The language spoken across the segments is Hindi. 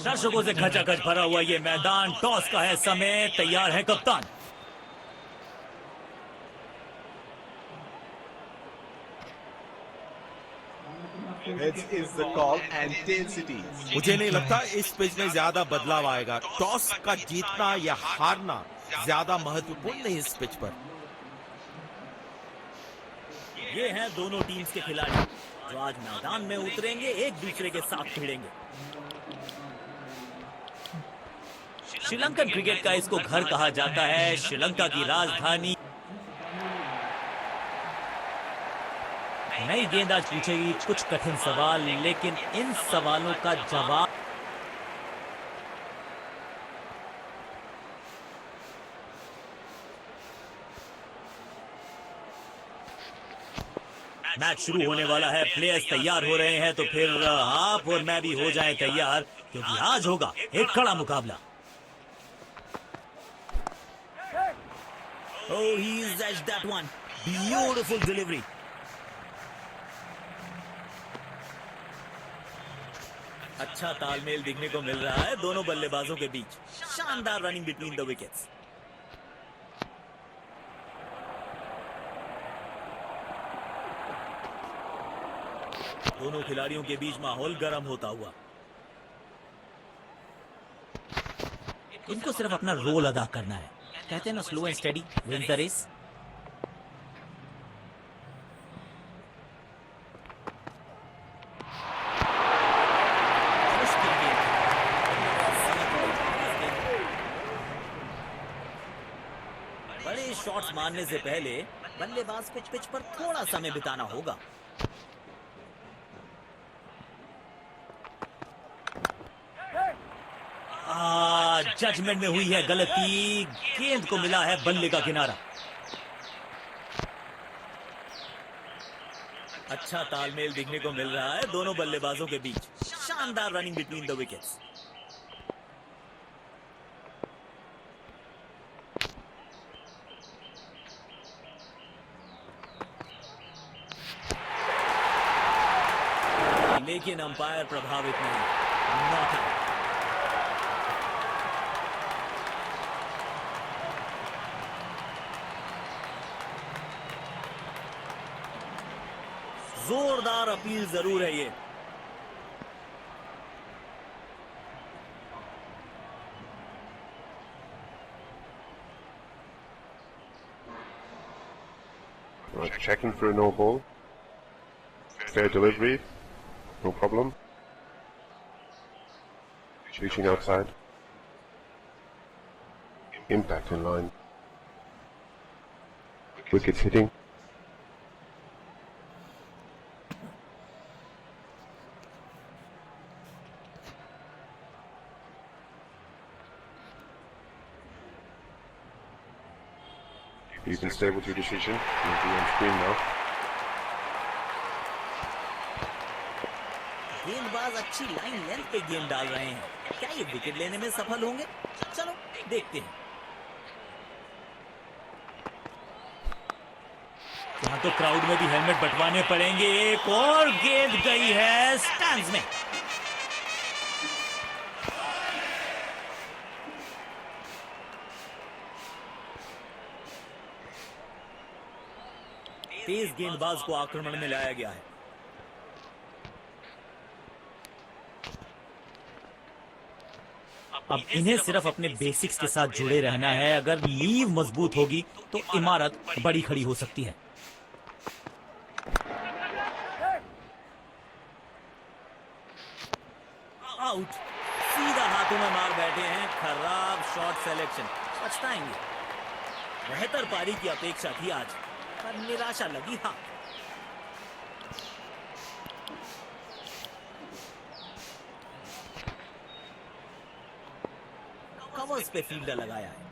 दर्शकों से खचाखच भरा हुआ ये मैदान, टॉस का है समय, तैयार है कप्तान। Heads is the call and 10 cities. मुझे नहीं लगता इस पिच में ज्यादा बदलाव आएगा। टॉस का जीतना या हारना ज्यादा महत्वपूर्ण नहीं इस पिच पर। ये हैं दोनों टीम्स के खिलाड़ी जो आज मैदान में उतरेंगे, एक दूसरे के साथ भिड़ेंगे। श्रीलंकन क्रिकेट का इसको घर कहा जाता है, श्रीलंका की राजधानी। नई गेंदबाज पूछेगी कुछ कठिन सवाल, लेकिन इन सवालों का जवाब मैच शुरू होने वाला है, प्लेयर्स तैयार हो रहे हैं, तो फिर आप और मैं भी हो जाएं तैयार, क्योंकि आज होगा एक कड़ा मुकाबला। Oh, he's edged that one. Beautiful delivery. अच्छा तालमेल दिखने को मिल रहा है दोनों बल्लेबाजों के बीच। शानदार रनिंग बिटवीन द विकेट्स। दोनों खिलाड़ियों के बीच माहौल गर्म होता हुआ। इनको सिर्फ अपना रोल अदा करना है। कहते हैं ना, slow and steady wins the race. बड़े शॉट्स मारने से पहले बल्लेबाज को पिच पर थोड़ा समय बिताना होगा। जजमेंट में हुई है गलती, गेंद को मिला है बल्ले का किनारा। अच्छा तालमेल दिखने को मिल रहा है दोनों बल्लेबाजों के बीच। शानदार रनिंग बिटवीन द विकेट्स। लेकिन अंपायर प्रभावित नहीं। Not out. जोरदार अपील जरूर है ये। Checking for a no ball. Fair delivery. No problem. Reaching outside. Impact in line. Wickets hitting. You can stay with your decision. You'll be on screen now. गेंदबाज अच्छी लाइन लेंथ पे गेंद डाल रहे हैं। क्या ये विकेट लेने में सफल होंगे? चलो देखते हैं। यहाँ तो क्राउड में भी हेलमेट बंटवाने पड़ेंगे। एक और गेंद गई है स्टैंड्स में। तेज गेंदबाज को आक्रमण में लाया गया है। अब इन्हें सिर्फ अपने बेसिक्स के साथ जुड़े रहना है। अगर नींव मजबूत होगी तो इमारत बड़ी खड़ी हो सकती है। आउट। सीधा हाथों में मार बैठे हैं। खराब शॉट सिलेक्शन। पछताएंगे। बेहतर पारी की अपेक्षा थी आज, पर निराशा लगी। हाँ, कवर्स पे फील्डर लगाया है।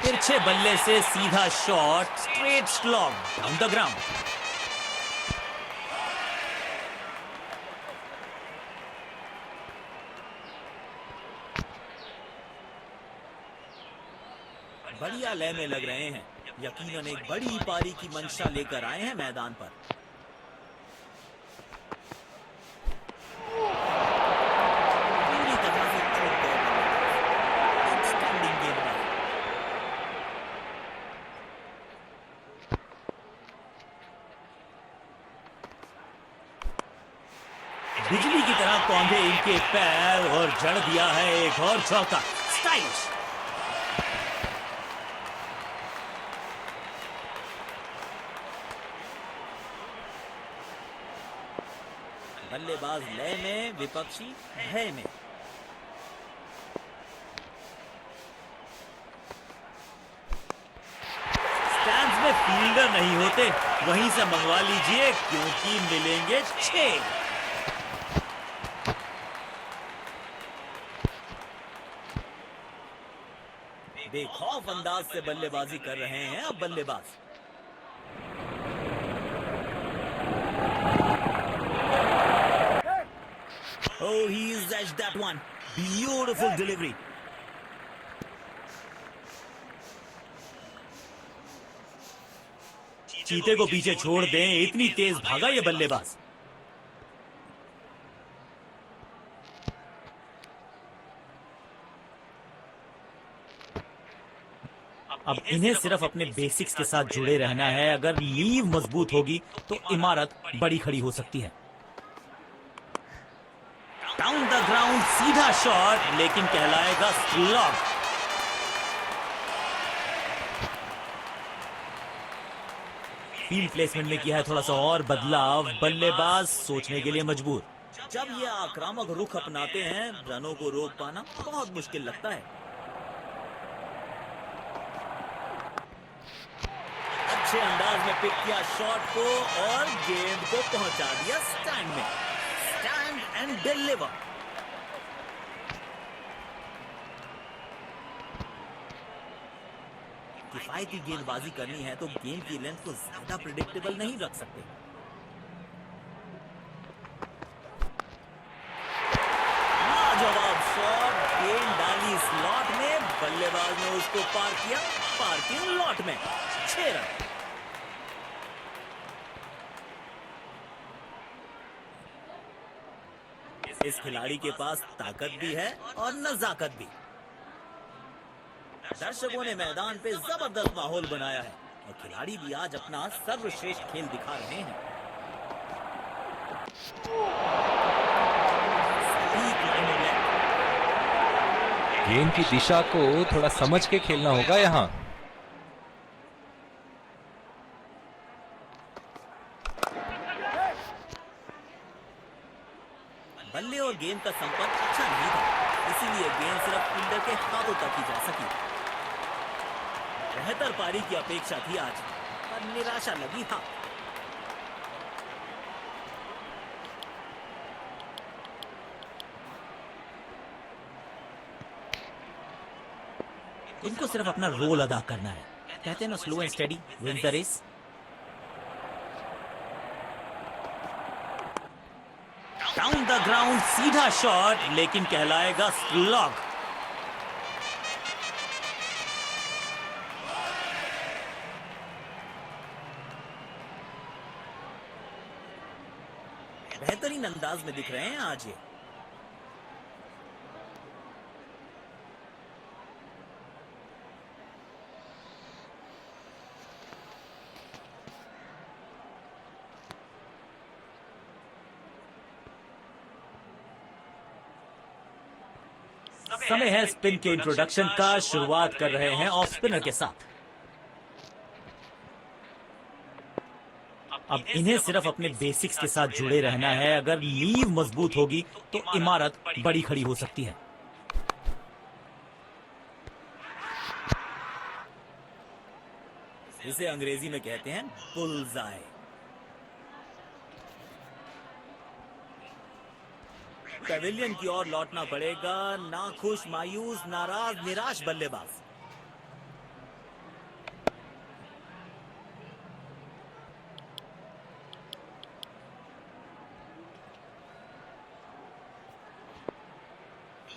तिरछे बल्ले से सीधा shot, straight slog down the ground. बढ़िया लय में लग रहे हैं। यकीनन एक बड़ी पारी की मंशा लेकर आए हैं मैदान पर। पूरी तरह से चूक गए। आउटस्टैंडिंग गेंदबाज। बिजली की तरह कौंधे इनके पैर और जड़ दिया है एक और चौका। स्टाइलिश। बल्लेबाज लय में, विपक्षी भय में। स्टैंड्स में फील्डर नहीं होते, वहीं से मंगवा लीजिए क्योंकि मिलेंगे 6। बेखौफ अंदाज से बल्लेबाजी कर रहे हैं अब बल्लेबाज। Oh, he's edged that one. Beautiful delivery. चीते को पीछे छोड़ दें, इतनी तेज भागा ये बल्लेबाज। अब इन्हें सिर्फ अपने बेसिक्स के साथ जुड़े रहना है। अगर नींव मजबूत होगी तो इमारत बड़ी खड़ी हो सकती है। डाउन द ग्राउंड सीधा शॉट, लेकिन कहलाएगा स्लॉग। फील्ड प्लेसमेंट में किया है थोड़ा सा और बदलाव। बल्लेबाज सोचने के लिए मजबूर। जब ये आक्रामक रुख अपनाते हैं, रनों को रोक पाना बहुत मुश्किल लगता है। अच्छे अंदाज में पिक किया शॉट को और गेंद को पहुंचा दिया स्टैंड में। Stand and deliver. किफायती गेंदबाजी करनी है तो गेंद की लेंथ को ज्यादा प्रिडिक्टेबल नहीं रख सकते। लाजवाब शॉट, गेंद डाली स्लॉट में, बल्लेबाज ने उसको पार किया पार्किंग लॉट में। 6 रन। इस खिलाड़ी के पास ताकत भी है और नजाकत भी। दर्शकों ने मैदान पे जबरदस्त माहौल बनाया है और खिलाड़ी भी आज अपना सर्वश्रेष्ठ खेल दिखा रहे हैं। गेंद की दिशा को थोड़ा समझ के खेलना होगा यहाँ। बल्ले और गेंद का संपर्क अच्छा नहीं था, इसीलिए गेंद सिर्फ फील्डर के हाथों तक ही जा सकी। बेहतर पारी की अपेक्षा थी आज, पर निराशा लगी था। इनको सिर्फ अपना रोल अदा करना है। कहते हैं ना, slow and steady wins the race. Down the ground सीधा शॉट, लेकिन कहलाएगा स्लॉग। बेहतरीन अंदाज में दिख रहे हैं आज ये। समय है स्पिन के इंट्रोडक्शन का। शुरुआत कर रहे हैं ऑफ स्पिनर के साथ। अब इन्हें सिर्फ अपने बेसिक्स के साथ जुड़े रहना है। अगर नींव मजबूत होगी तो इमारत बड़ी खड़ी हो सकती है। इसे अंग्रेजी में कहते हैं बुल्सआई। पेविलियन की ओर लौटना पड़ेगा। नाखुश, मायूस, नाराज, निराश बल्लेबाज।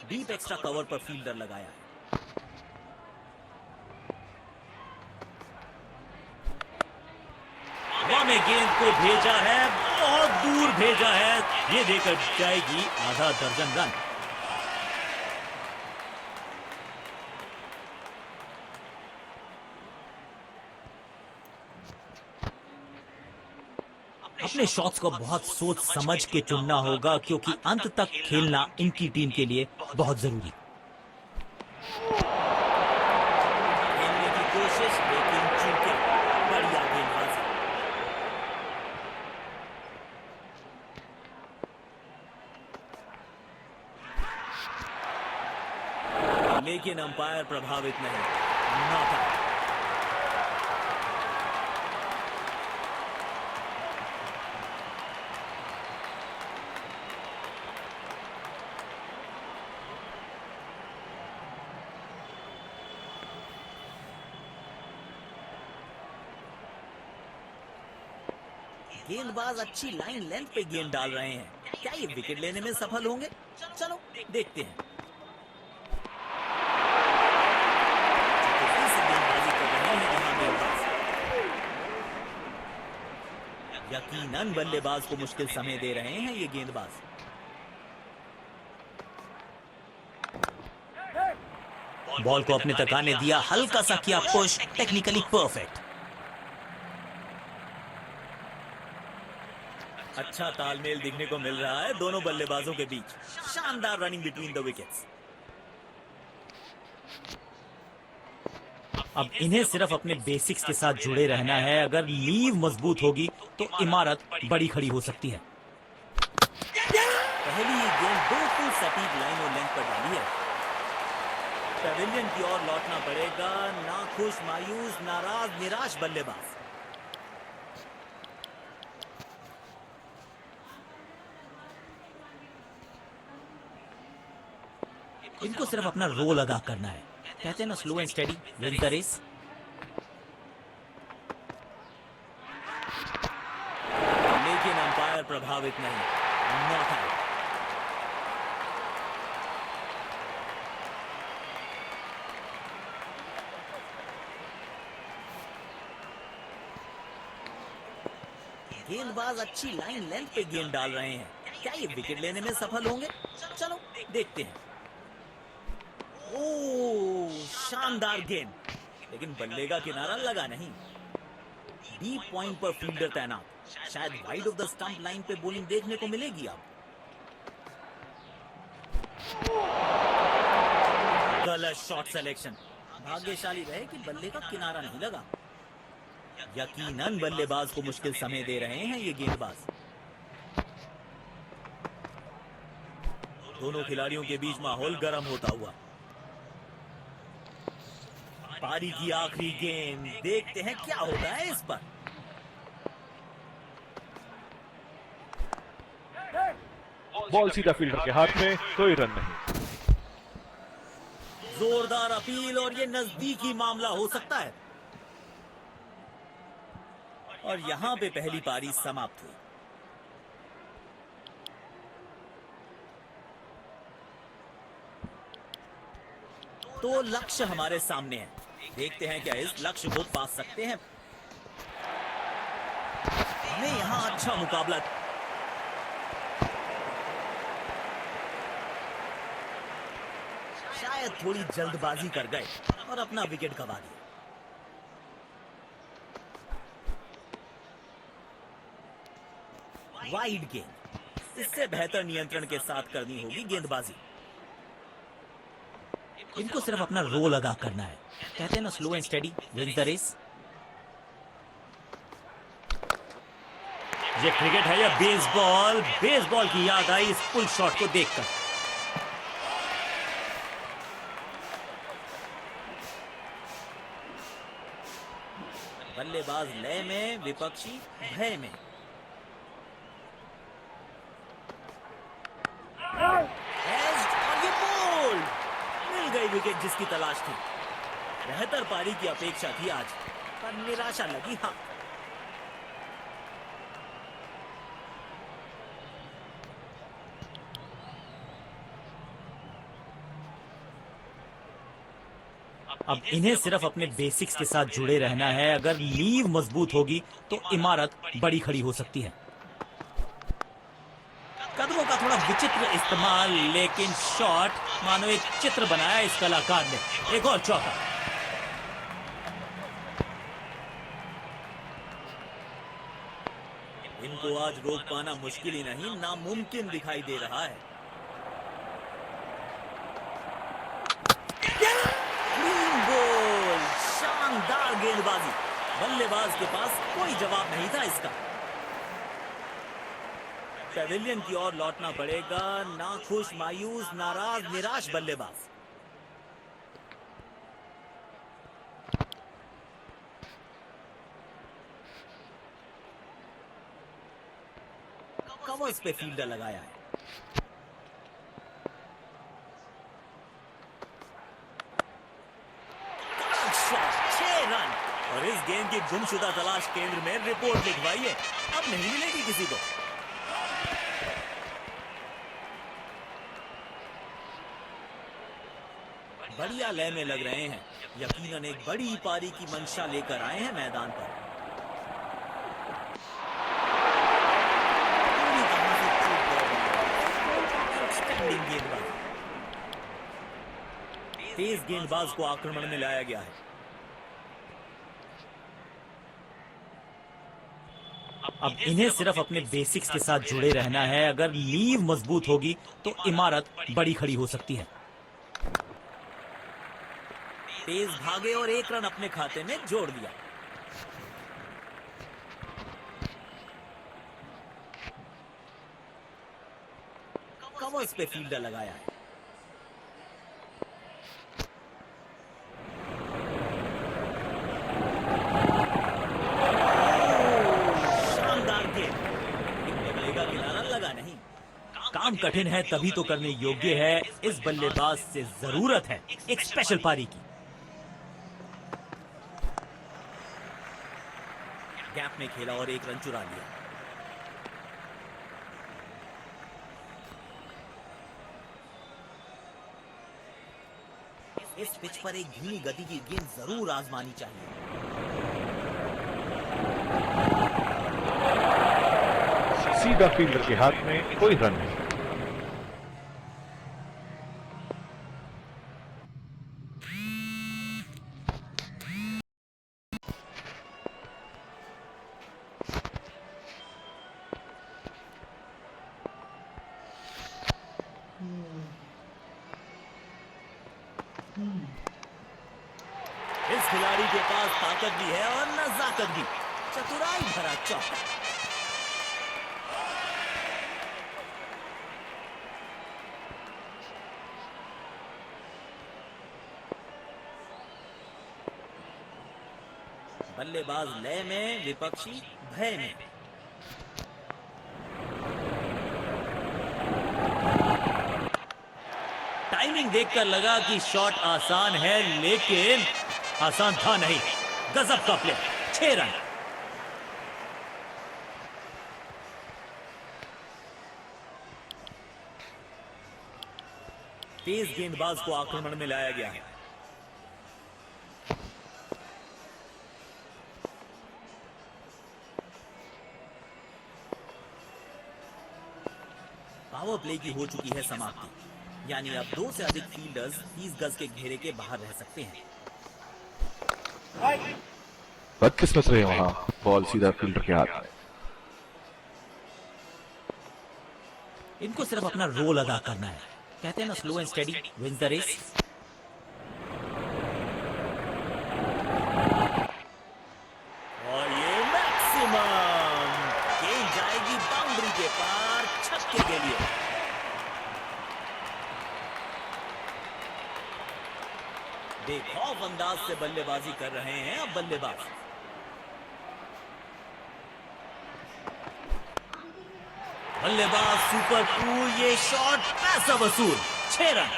डीप एक्स्ट्रा कवर पर फील्डर लगाया है। में गेंद को भेजा है, बहुत दूर भेजा है। ये देकर जाएगी आधा दर्जन रन। अपने शॉट्स को बहुत सोच समझ के चुनना होगा, क्योंकि अंत तक खेलना इनकी टीम के लिए बहुत जरूरी। खेलने की कोशिश, लेकिन चूके। बढ़िया गेंदबाजी। लेकिन अंपायर प्रभावित नहीं। Not out. गेंदबाज अच्छी लाइन लेंथ पे गेंद डाल रहे हैं। क्या ये विकेट लेने में सफल होंगे? चलो देखते हैं। तेजी से गेंदबाजी कर रहे हैं यहाँ गेंदबाज। यकीनन बल्लेबाज को मुश्किल समय दे रहे हैं ये गेंदबाज। बॉल को अपने तक आने दिया, हल्का सा किया पुश, टेक्निकली परफेक्ट। अच्छा तालमेल दिखने को मिल रहा है दोनों बल्लेबाजों के बीच। शानदार रनिंग बिटवीन द विकेट्स। अब इन्हें सिर्फ अपने बेसिक्स के साथ जुड़े रहना है। अगर नींव मजबूत होगी तो इमारत बड़ी खड़ी हो सकती है। पहली ये गेंद बिल्कुल सटीक लाइन और लेंथ पर डाली है। पेविलियन की ओर लौटना पड़ेगा। नाखुश, मायूस, नाराज, निराश बल्लेबाज। इनको सिर्फ अपना रोल अदा करना है। कहते हैं ना, slow and steady win the race. लेकिन अंपायर प्रभावित नहीं। Not out. गेंदबाज अच्छी लाइन लेंथ पे गेंद डाल रहे हैं। क्या ये विकेट लेने में सफल होंगे? चलो देखते हैं। ओह, शानदार गेंद, लेकिन बल्ले का किनारा लगा नहीं। डीप पॉइंट पर फील्डर तैनात। शायद wide of the stump line पे बॉलिंग देखने को मिलेगी अब। गलत शॉट सिलेक्शन। भाग्यशाली रहे कि बल्ले का किनारा नहीं लगा। यकीनन बल्लेबाज को मुश्किल समय दे रहे हैं ये गेंदबाज। दोनों खिलाड़ियों के बीच माहौल गर्म होता हुआ। पारी की आखिरी गेंद, देखते हैं क्या होता है इस पर। बॉल सीधा फील्डर के हाथ में, कोई रन नहीं। जोरदार अपील और ये नजदीकी मामला हो सकता है। और यहां पे पहली पारी समाप्त हुई। तो लक्ष्य हमारे सामने है। देखते हैं क्या इस लक्ष्य को पा सकते हैं। हमें यहां अच्छा मुकाबला। शायद थोड़ी जल्दबाजी कर गए और अपना विकेट गंवा दिया। वाइड गेंद, इससे बेहतर नियंत्रण के साथ करनी होगी गेंदबाजी। इनको सिर्फ अपना रोल अदा करना है। कहते हैं ना, slow and steady win the race. ये क्रिकेट है या बेसबॉल? बेसबॉल की याद आई इस पुल शॉट को देखकर। बल्लेबाज लय में, विपक्षी भय में। और ये बोल्ड, मिल गई विकेट जिसकी तलाश थी। बेहतर पारी की अपेक्षा थी आज, पर निराशा लगी। हाँ, अब इन्हें सिर्फ अपने बेसिक्स के साथ जुड़े रहना है। अगर नींव मजबूत होगी तो इमारत बड़ी खड़ी हो सकती है। कदमों का थोड़ा विचित्र इस्तेमाल, लेकिन शॉट मानो एक चित्र बनाया इस कलाकार ने। एक और चौका। इनको आज रोक पाना मुश्किल ही नहीं, नामुमकिन दिखाई दे रहा है। क्लीन गोल, शानदार गेंदबाजी। बल्लेबाज के पास कोई जवाब नहीं था इसका। पेविलियन की ओर लौटना पड़ेगा। नाखुश, मायूस, नाराज, निराश बल्लेबाज। कवर्स पे फील्डर लगाया है। Shot, 6 run. और इस गेंद की गुमशुदा तलाश केंद्र में रिपोर्ट लिखवाइए, अब नहीं मिलेगी किसी को। बढ़िया लय में लग रहे हैं। यकीनन एक बड़ी पारी की मंशा लेकर आए हैं मैदान पर। पूरी तरह से चूक गए। आउटस्टैंडिंग गेंदबाज। तेज गेंदबाज को आक्रमण में लाया गया है। अब इन्हें सिर्फ अपने बेसिक्स के साथ जुड़े रहना है। अगर नींव मजबूत होगी तो इमारत बड़ी खड़ी हो सकती है। तेज भागे और 1 रन अपने खाते में जोड़ दिया। कवर्स पे फील्डर लगाया है। शानदार गेंद। लगेगा किनारा, लगा नहीं। काम कठिन है तभी तो करने योग्य है। इस बल्लेबाज से जरूरत है एक स्पेशल पारी की। गैप में खेला और 1 रन चुरा लिया। इस पिच पर एक धीमी गति की गेंद जरूर आजमानी चाहिए। सीधा फील्डर के हाथ में, कोई रन नहीं। इस खिलाड़ी के पास ताकत भी है और नजाकत भी। चतुराई भरा चौका। बल्लेबाज लय में, विपक्षी भय में। टाइमिंग देखकर लगा कि शॉट आसान है, लेकिन आसान था नहीं। गजब का प्ले। 6 रन। तेज गेंदबाज को आक्रमण में लाया गया है। पावर प्ले की हो चुकी है समाप्ति। यानी अब 2 से अधिक फील्डर्स 30 गज के घेरे के बाहर रह सकते हैं। बदकिस्मत रहे वहां, बॉल सीधा फील्डर के हाथ में। इनको सिर्फ अपना रोल अदा करना है। कहते हैं ना, slow and steady wins the race. और ये मैक्सिमम गेंद जाएगी बाउंड्री के पार, छक्के के लिए। बेखौफ अंदाज से बल्लेबाजी कर रहे हैं अब बल्लेबाज। बल्लेबाज सुपर कूल। ये शॉट पैसा वसूल। 6 रन।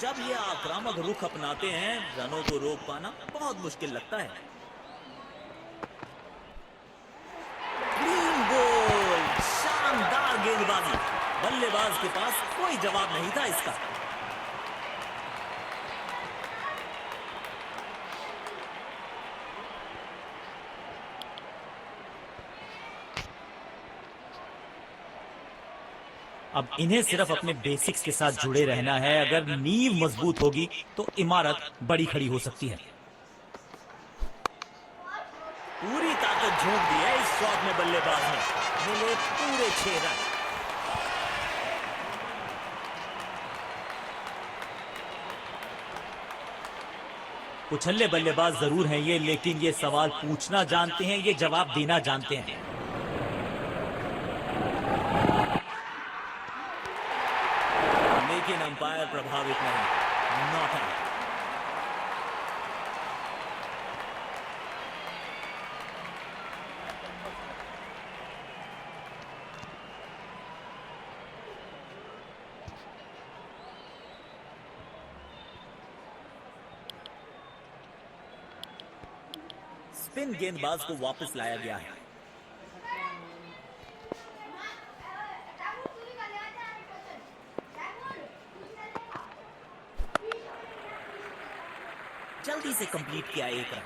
जब ये आक्रामक रुख अपनाते हैं, रनों को रोक पाना बहुत मुश्किल लगता है। क्लीन गोल, शानदार गेंदबाजी। बल्लेबाज के पास कोई जवाब नहीं था इसका। अब इन्हें सिर्फ अपने बेसिक्स के साथ जुड़े रहना है। अगर नींव मजबूत होगी तो इमारत बड़ी खड़ी हो सकती है। पूरी ताकत झोंक दी है इस शॉट में बल्लेबाज ने। मिले पूरे 6 रन। उछल्ले बल्लेबाज जरूर हैं ये, लेकिन ये सवाल पूछना जानते हैं, ये जवाब देना जानते हैं। लेकिन अंपायर प्रभावित नहीं। Not out. स्पिन गेंदबाज को वापस लाया गया है। जल्दी से कंप्लीट किया 1 रन।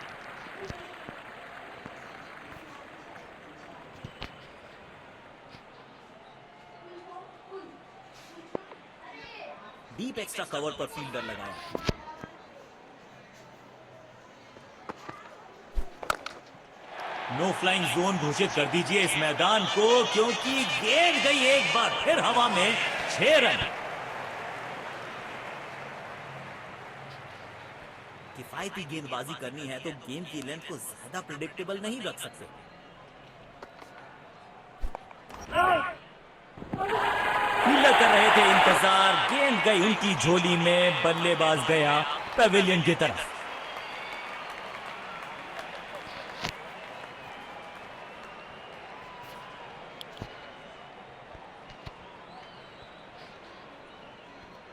डीप एक्स्ट्रा कवर पर फील्डर लगाया। नो फ्लाइंग जोन घोषित कर दीजिए इस मैदान को, क्योंकि गेंद गई एक बार फिर हवा में। 6 रन। किफायती गेंदबाजी करनी है तो गेंद की लेंथ को ज्यादा प्रेडिक्टेबल नहीं रख सकते। फील्डर कर रहे थे इंतजार, गेंद गई उनकी झोली में। बल्लेबाज गया पवेलियन की तरफ।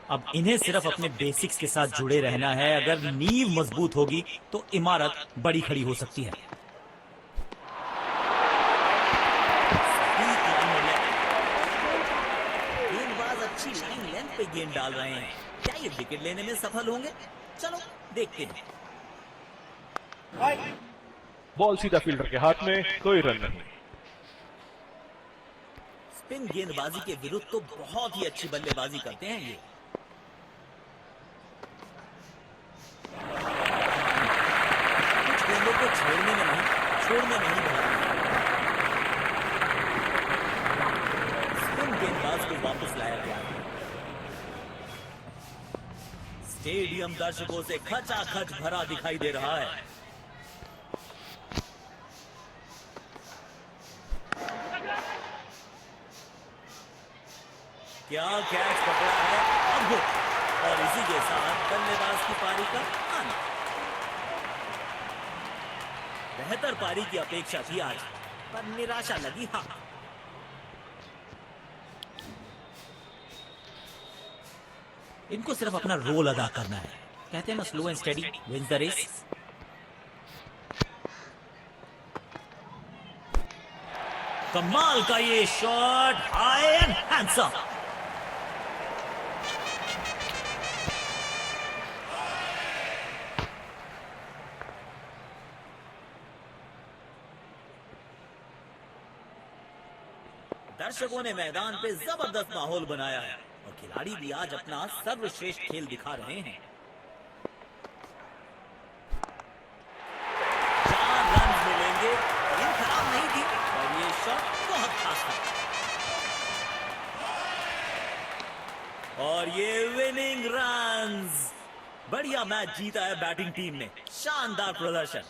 अब इन्हें सिर्फ अपने बेसिक्स के साथ जुड़े रहना है। अगर नींव मजबूत होगी तो इमारत बड़ी खड़ी हो सकती है। गेंदबाज अच्छी लाइन लेंथ पे गेंद डाल रहे हैं। क्या ये विकेट लेने में सफल होंगे? चलो देखते हैं। बॉल सीधा फील्डर के हाथ में, कोई रन नहीं। स्पिन गेंदबाजी के विरुद्ध तो बहुत ही अच्छी बल्लेबाजी करते हैं ये। कुछ गेंदों को छोड़ने में नहीं भागते। स्पिन गेंदबाज को वापस लाया गया। स्टेडियम दर्शकों से खचाखच भरा दिखाई दे रहा है। क्या कैच पकड़ा है अब हो, और इसी के साथ बल्लेबाज की पारी का अंत। बेहतर पारी की अपेक्षा थी आज, पर निराशा लगी। हाँ, इनको सिर्फ अपना रोल अदा करना है। कहते हैं ना, slow and steady wins the race. कमाल का ये शॉट, हाई एंड हैंडसम। दर्शकों ने मैदान पे जबरदस्त माहौल बनाया है और खिलाड़ी भी आज अपना सर्वश्रेष्ठ खेल दिखा रहे हैं। 4 रन मिलेंगे। ये खराब नहीं थी, पर ये शॉट बहुत खास था। और ये विनिंग रन्स। बढ़िया मैच जीता है बैटिंग टीम ने। शानदार प्रदर्शन।